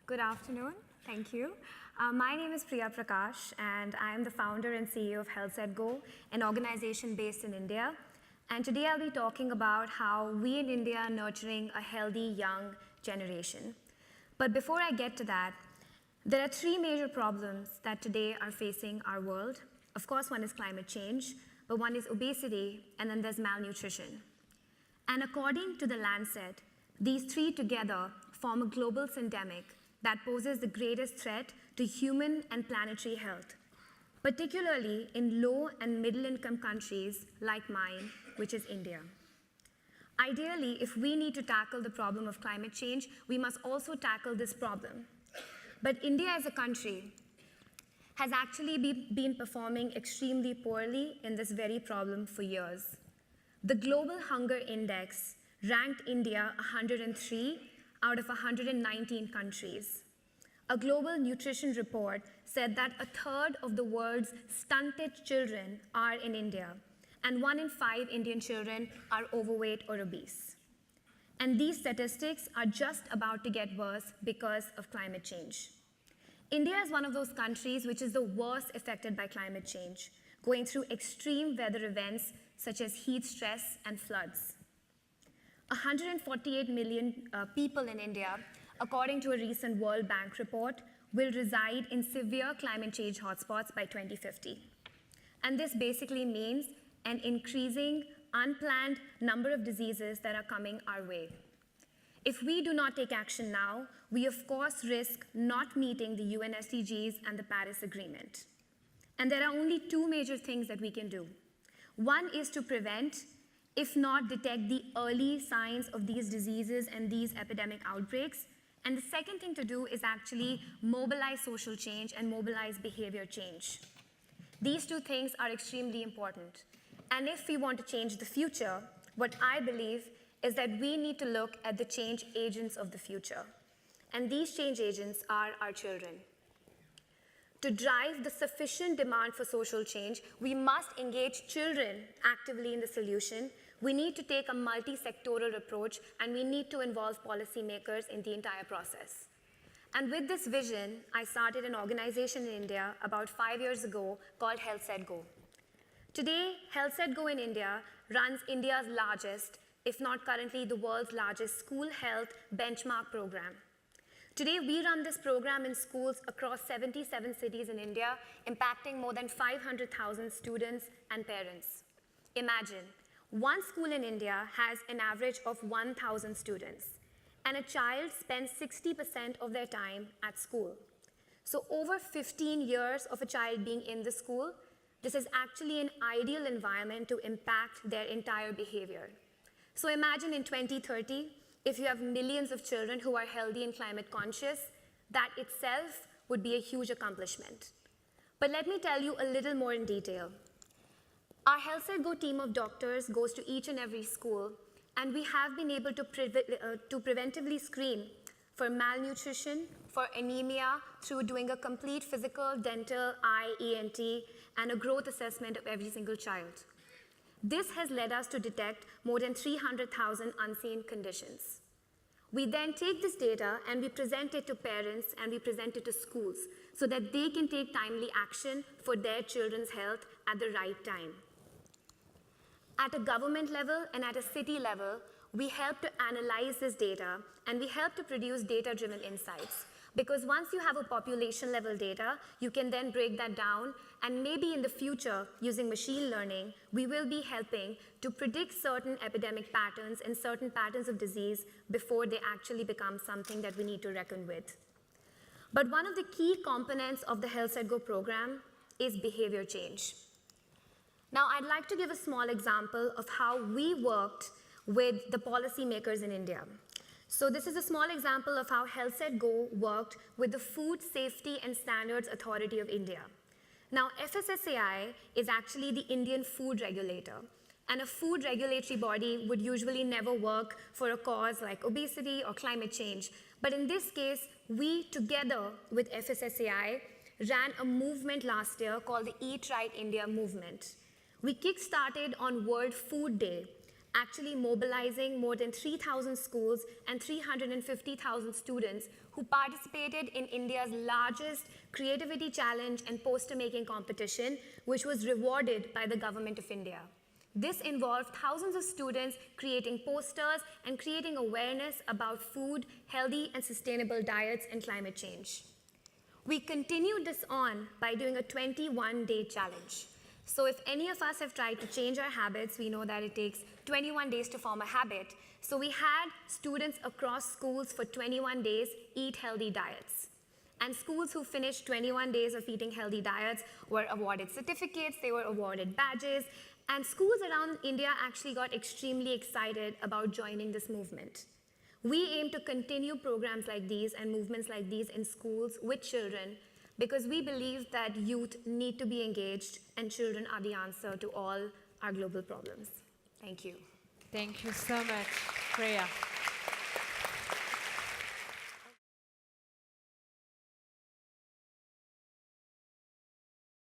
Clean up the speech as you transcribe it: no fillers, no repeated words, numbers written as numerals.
Good afternoon. Thank you. My name is Priya PRAKASH, and I am the founder and CEO of HealthSetGo, an organization based in India. And today I'll be talking about how we in India are nurturing a healthy young generation. But before I get to that, there are three major problems that today are facing our world. Of course, one is climate change, but one is obesity, and then there's malnutrition. And according to the Lancet, these three together form a global syndemic that poses the greatest threat to human and planetary health, particularly in low and middle-income countries like mine, which is India. Ideally, if we need to tackle the problem of climate change, we must also tackle this problem. But India as a country has actually been performing extremely poorly in this very problem for years. The Global Hunger Index ranked India 103 out of 119 countries. A global nutrition report said that a third of the world's stunted children are in India, and 1 in 5 Indian children are overweight or obese. And these statistics are just about to get worse because of climate change. India is one of those countries which is the worst affected by climate change, going through extreme weather events such as heat stress and floods. 148 million people in India, according to a recent World Bank report, will reside in severe climate change hotspots by 2050. And this basically means an increasing, unplanned number of diseases that are coming our way. If we do not take action now, we of course risk not meeting the UN SDGs and the Paris Agreement. And there are only two major things that we can do. One is to prevent, if not detect, the early signs of these diseases and these epidemic outbreaks. And the second thing to do is actually mobilize social change and mobilize behavior change. These two things are extremely important. And if we want to change the future, what I believe is that we need to look at the change agents of the future. And these change agents are our children. To drive the sufficient demand for social change, we must engage children actively in the solution. We need to take a multi-sectoral approach, and we need to involve policymakers in the entire process. And with this vision, I started an organization in India about 5 years ago called HealthSetGo. Today, HealthSetGo in India runs India's largest, if not currently the world's largest, school health benchmark program. Today, we run this program in schools across 77 cities in India, impacting more than 500,000 students and parents. Imagine, one school in India has an average of 1,000 students, and a child spends 60% of their time at school. So over 15 years of a child being in the school, this is actually an ideal environment to impact their entire behavior. So imagine in 2030, if you have millions of children who are healthy and climate conscious, that itself would be a huge accomplishment. But let me tell you a little more in detail. Our HealthSetGo team of doctors goes to each and every school, and we have been able to preventively screen for malnutrition, for anemia, through doing a complete physical, dental, eye, ENT, and a growth assessment of every single child. This has led us to detect more than 300,000 unseen conditions. We then take this data and we present it to parents and we present it to schools so that they can take timely action for their children's health at the right time. At a government level and at a city level, we help to analyze this data and we help to produce data-driven insights. Because once you have a population-level data, you can then break that down, and maybe in the future, using machine learning, we will be helping to predict certain epidemic patterns and certain patterns of disease before they actually become something that we need to reckon with. But one of the key components of the HealthSetGo program is behavior change. Now, I'd like to give a small example of how we worked with the policymakers in India. So this is a small example of how HealthSetGo worked with the Food Safety and Standards Authority of India. Now, FSSAI is actually the Indian food regulator, and a food regulatory body would usually never work for a cause like obesity or climate change. But in this case, we, together with FSSAI, ran a movement last year called the Eat Right India movement. We kick-started on World Food Day, actually mobilizing more than 3,000 schools and 350,000 students who participated in India's largest creativity challenge and poster-making competition, which was rewarded by the Government of India. This involved thousands of students creating posters and creating awareness about food, healthy and sustainable diets, and climate change. We continued this on by doing a 21-day challenge. So if any of us have tried to change our habits, we know that it takes 21 days to form a habit. So we had students across schools for 21 days eat healthy diets. And schools who finished 21 days of eating healthy diets were awarded certificates, they were awarded badges, and schools around India actually got extremely excited about joining this movement. We aim to continue programs like these and movements like these in schools with children, because we believe that youth need to be engaged and children are the answer to all our global problems. Thank you. Thank you so much, Priya.